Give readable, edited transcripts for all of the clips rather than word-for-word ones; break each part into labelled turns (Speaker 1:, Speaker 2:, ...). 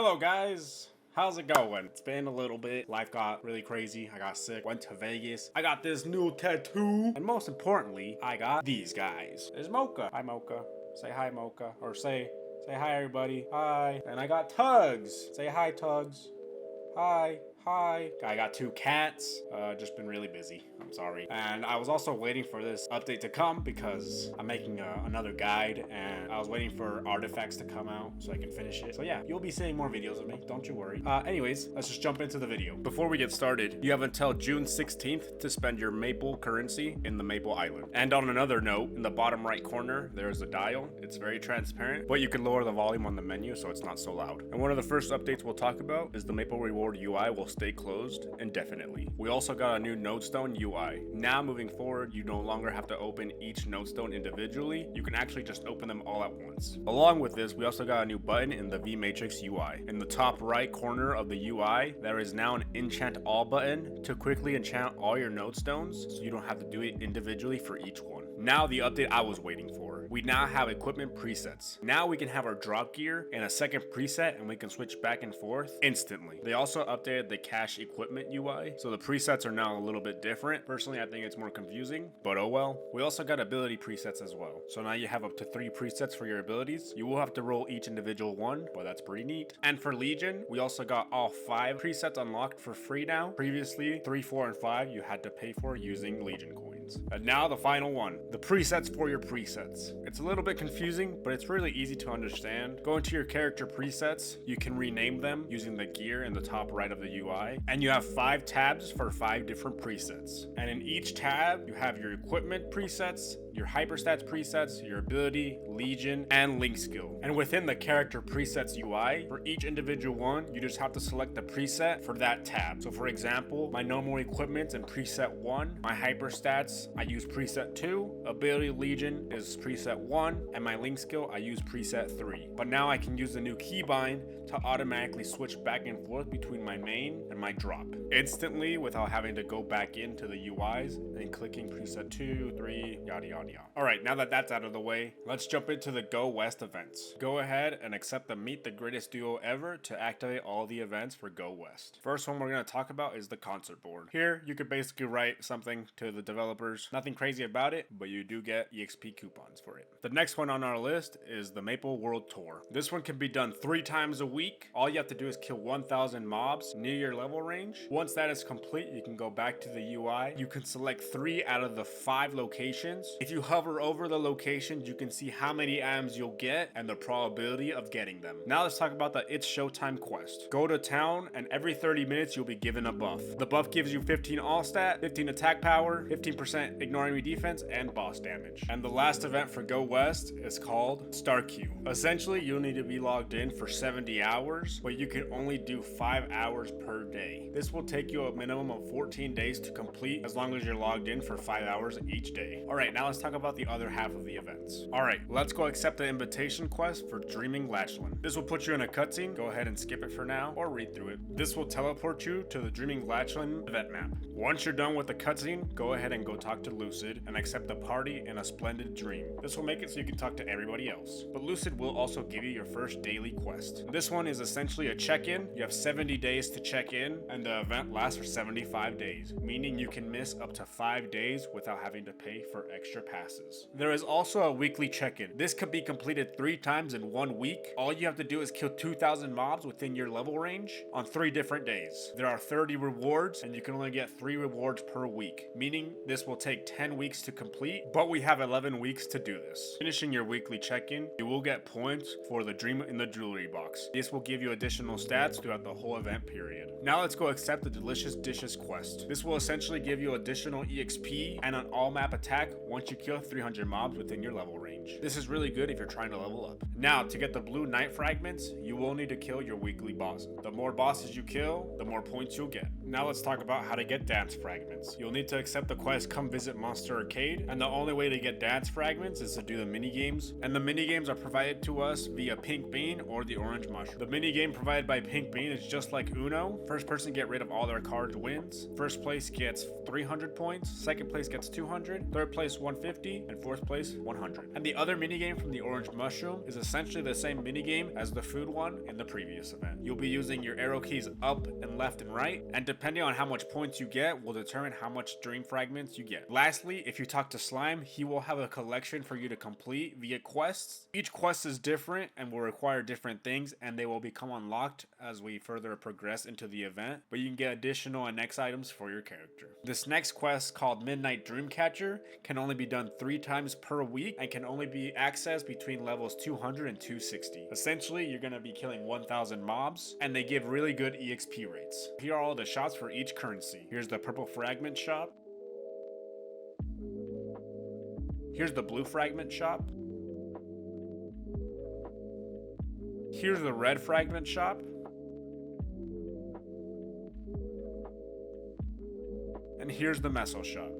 Speaker 1: Hello guys, how's it going? It's been a little bit. Life got really crazy. I got sick, went to Vegas. I got this new tattoo. And most importantly, I got these guys. There's Mocha. Hi Mocha. Say hi Mocha. Or say hi everybody. Hi. And I got Tugs. Say hi Tugs. Hi. Hi. I got two cats. Just been really busy. I'm sorry. And I was also waiting for this update to come because I'm making another guide and I was waiting for artifacts to come out so I can finish it. So yeah, you'll be seeing more videos of me. Don't you worry. Anyways, let's just jump into the video. Before we get started, you have until June 16th to spend your Maple currency in the Maple Island. And on another note, in the bottom right corner, there's a dial. It's very transparent, but you can lower the volume on the menu so it's not so loud. And one of the first updates we'll talk about is the Maple Reward UI will stay closed indefinitely. We also got a new nodestone UI. Now moving forward, you no longer have to open each nodestone individually. You can actually just open them all at once. Along with this, we also got a new button in the VMatrix UI. In the top right corner of the UI, there is now an enchant all button to quickly enchant all your nodestones so you don't have to do it individually for each one. Now the update I was waiting for. We now have equipment presets. Now we can have our drop gear in a second preset and we can switch back and forth instantly. They also updated the cache equipment UI, so the presets are now a little bit different. Personally, I think it's more confusing, but oh well. We also got ability presets as well. So now you have up to 3 presets for your abilities. You will have to roll each individual one, but that's pretty neat. And for Legion, we also got all 5 presets unlocked for free now. Previously, 3, 4, and 5 you had to pay for using Legion coins. And now the final one, the presets for your presets. It's a little bit confusing, but it's really easy to understand. Go into your character presets, you can rename them using the gear in the top right of the UI, and you have 5 tabs for 5 different presets. And in each tab, you have your equipment presets, your hyperstats presets, your ability, legion, and link skill. And within the character presets UI, for each individual one, you just have to select the preset for that tab. So for example, my normal equipment in preset 1, my hyperstats, I use preset 2, ability legion is preset 1, and my link skill, I use preset 3. But now I can use the new keybind to automatically switch back and forth between my main and my drop instantly without having to go back into the UIs and clicking preset 2, 3, yada yada. Alright, now that that's out of the way, let's jump into the Go West events. Go ahead and accept the Meet the Greatest Duo Ever to activate all the events for Go West. First one we're going to talk about is the concert board. Here, you could basically write something to the developers. Nothing crazy about it, but you do get EXP coupons for it. The next one on our list is the Maple World Tour. This one can be done 3 times a week. All you have to do is kill 1,000 mobs near your level range. Once that is complete, you can go back to the UI. You can select 3 out of the 5 locations. If you hover over the locations, you can see how many items you'll get and the probability of getting them. Now let's talk about the It's Showtime quest. Go to town and every 30 minutes you'll be given a buff. The buff gives you 15 all stat, 15 attack power, 15% ignore enemy defense, and boss damage. And the last event for Go West is called Star Queue. Essentially, you'll need to be logged in for 70 hours, but you can only do 5 hours per day. This will take you a minimum of 14 days to complete as long as you're logged in for 5 hours each day. Alright, now let's talk about the other half of the events. Alright, let's go accept the invitation quest for Dreaming Latchland. This will put you in a cutscene. Go ahead and skip it for now or read through it. This will teleport you to the Dreaming Latchland event map. Once you're done with the cutscene, go ahead and go talk to Lucid and accept the party in a splendid dream. This will make it so you can talk to everybody else. But Lucid will also give you your first daily quest. This one is essentially a check-in. You have 70 days to check in and the event lasts for 75 days, meaning you can miss up to 5 days without having to pay for extra passes. There is also a weekly check-in. This could be completed 3 times in 1 week. All you have to do is kill 2,000 mobs within your level range on 3 different days. There are 30 rewards and you can only get 3 rewards per week, meaning this will take 10 weeks to complete, but we have 11 weeks to do this. Finishing your weekly check-in, you will get points for the Dream in the Jewelry Box. This will give you additional stats throughout the whole event period. Now let's go accept the Delicious Dishes quest. This will essentially give you additional EXP and an all-map attack once you kill 300 mobs within your level range. This is really good if you're trying to level up. Now, to get the blue night fragments, you will need to kill your weekly bosses. The more bosses you kill, the more points you'll get. Now let's talk about how to get dance fragments. You'll need to accept the quest Come Visit Monster Arcade, and the only way to get dance fragments is to do the mini games. And the mini games are provided to us via Pink Bean or the Orange Mushroom. The mini game provided by Pink Bean is just like Uno. First person get rid of all their cards wins. First place gets 300 points, second place gets 200, third place 150, and fourth place 100. And the other minigame from the orange mushroom is essentially the same minigame as the food one in the previous event. You'll be using your arrow keys up and left and right, and depending on how much points you get will determine how much dream fragments you get. Lastly, if you talk to Slime, he will have a collection for you to complete via quests. Each quest is different and will require different things, and they will become unlocked as we further progress into the event, but you can get additional and next items for your character. This next quest, called Midnight Dreamcatcher, can only be done 3 times per week and can only be accessed between levels 200 and 260. Essentially, you're going to be killing 1,000 mobs, and they give really good EXP rates. Here are all the shops for each currency. Here's the purple fragment shop. Here's the blue fragment shop. Here's the red fragment shop. And here's the meso shop.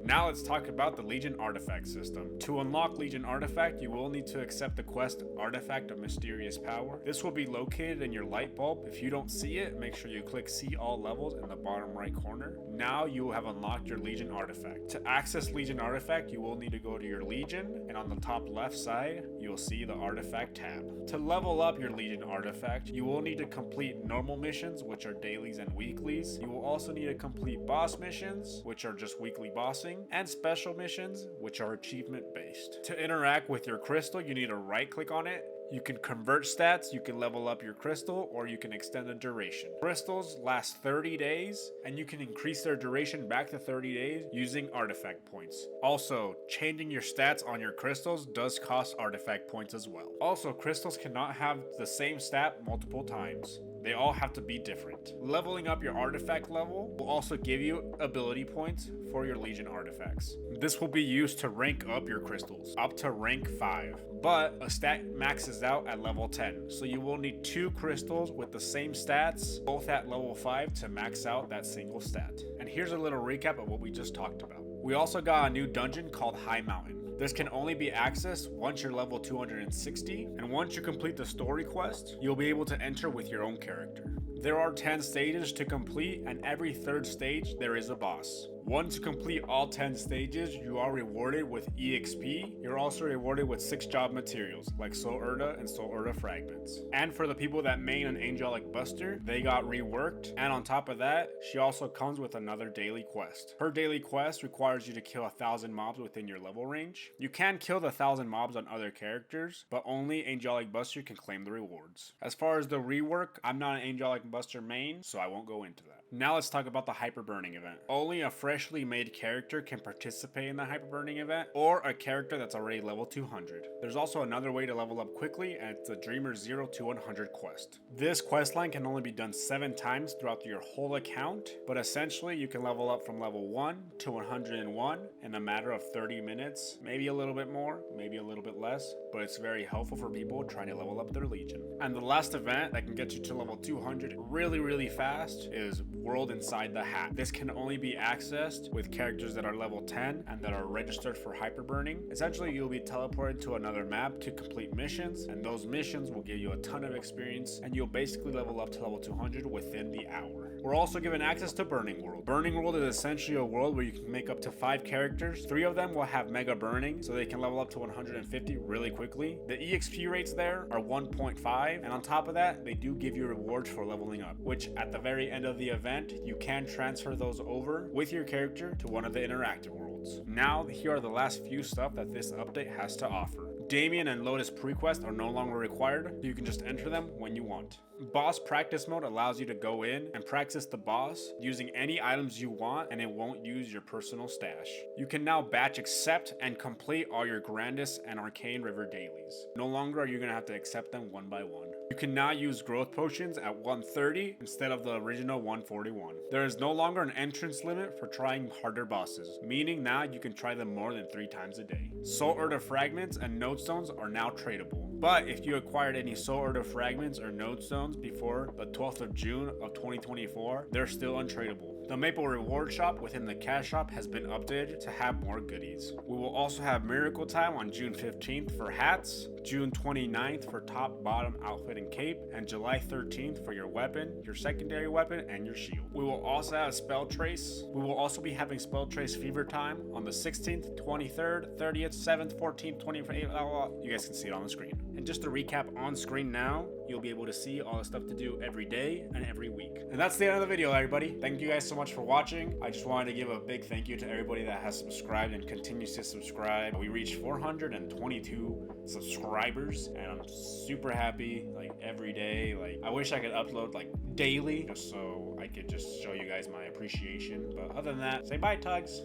Speaker 1: Now let's talk about the Legion Artifact system. To unlock Legion Artifact, you will need to accept the quest Artifact of Mysterious Power. This will be located in your light bulb. If you don't see it, make sure you click See All Levels in the bottom right corner. Now you will have unlocked your Legion Artifact. To access Legion Artifact, you will need to go to your Legion, and on the top left side, you will see the Artifact tab. To level up your Legion Artifact, you will need to complete normal missions, which are dailies and weeklies. You will also need to complete boss missions, which are just weekly bossing, and special missions, which are achievement based. To interact with your crystal, you need to right click on it. You can convert stats, you can level up your crystal, or you can extend the duration. Crystals last 30 days, and you can increase their duration back to 30 days using artifact points. Also, changing your stats on your crystals does cost artifact points as well. Also, crystals cannot have the same stat multiple times. They all have to be different. Leveling up your artifact level will also give you ability points for your Legion artifacts. This will be used to rank up your crystals, up to rank 5. But a stat maxes out at level 10, so you will need 2 crystals with the same stats, both at level 5 to max out that single stat. And here's a little recap of what we just talked about. We also got a new dungeon called High Mountain. This can only be accessed once you're level 260, and once you complete the story quest, you'll be able to enter with your own character. There are 10 stages to complete, and every 3rd stage there is a boss. Once you complete all 10 stages, you are rewarded with EXP. You're also rewarded with 6 job materials, like Soul Urda and Soul Urda fragments. And for the people that main an Angelic Buster, they got reworked. And on top of that, she also comes with another daily quest. Her daily quest requires you to kill 1,000 mobs within your level range. You can kill the 1,000 mobs on other characters, but only Angelic Buster can claim the rewards. As far as the rework, I'm not an Angelic Buster main, so I won't go into that. Now let's talk about the Hyper Burning event. Only a freshly made character can participate in the Hyper Burning event, or a character that's already level 200. There's also another way to level up quickly, and it's the Dreamer 0 to 100 quest. This quest line can only be done 7 times throughout your whole account, but essentially you can level up from level 1 to 101 in a matter of 30 minutes, maybe a little bit more, maybe a little bit less, but it's very helpful for people trying to level up their Legion. And the last event that can get you to level 200 really fast is World Inside the Hat. This can only be accessed with characters that are level 10 and that are registered for hyper burning. Essentially, you'll be teleported to another map to complete missions, and those missions will give you a ton of experience, and you'll basically level up to level 200 within the hour. We're also given access to Burning World. Burning World is essentially a world where you can make up to 5 characters. 3 of them will have Mega Burning, so they can level up to 150 really quickly. The EXP rates there are 1.5, and on top of that, they do give you rewards for leveling up, which at the very end of the event, you can transfer those over with your character to one of the interactive worlds. Now, here are the last few stuff that this update has to offer. Damien and Lotus prequest are no longer required, so you can just enter them when you want. Boss practice mode allows you to go in and practice the boss using any items you want, and it won't use your personal stash. You can now batch accept and complete all your Grandis and Arcane River dailies. No longer are you going to have to accept them one by one. You can now use growth potions at 130 instead of the original 141. There is no longer an entrance limit for trying harder bosses, meaning now you can try them more than 3 times a day. Soul Urda fragments and node stones are now tradable. But if you acquired any Soul Urda fragments or node stones before the 12th of June of 2024, they're still untradeable. The Maple Reward Shop within the Cash Shop has been updated to have more goodies. We will also have Miracle Time on June 15th for hats, June 29th for top, bottom, outfit, and cape, and July 13th for your weapon, your secondary weapon, and your shield. We will also have Spell Trace. We will also be having Spell Trace Fever Time on the 16th, 23rd, 30th, 7th, 14th, 28th, you guys can see it on the screen. And just to recap on screen now, you'll be able to see all the stuff to do every day and every week. And that's the end of the video, everybody. Thank you guys so much for watching. I just wanted to give a big thank you to everybody that has subscribed and continues to subscribe. We reached 422 subscribers, and I'm super happy, like, every day. Like, I wish I could upload, like, daily, just so I could just show you guys my appreciation. But other than that, say bye, Tugs.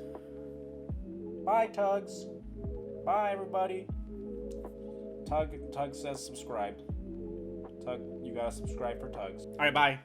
Speaker 1: Bye, Tugs. Bye, everybody. Tug says subscribe. Tug, you gotta subscribe for Tugs. All right, bye.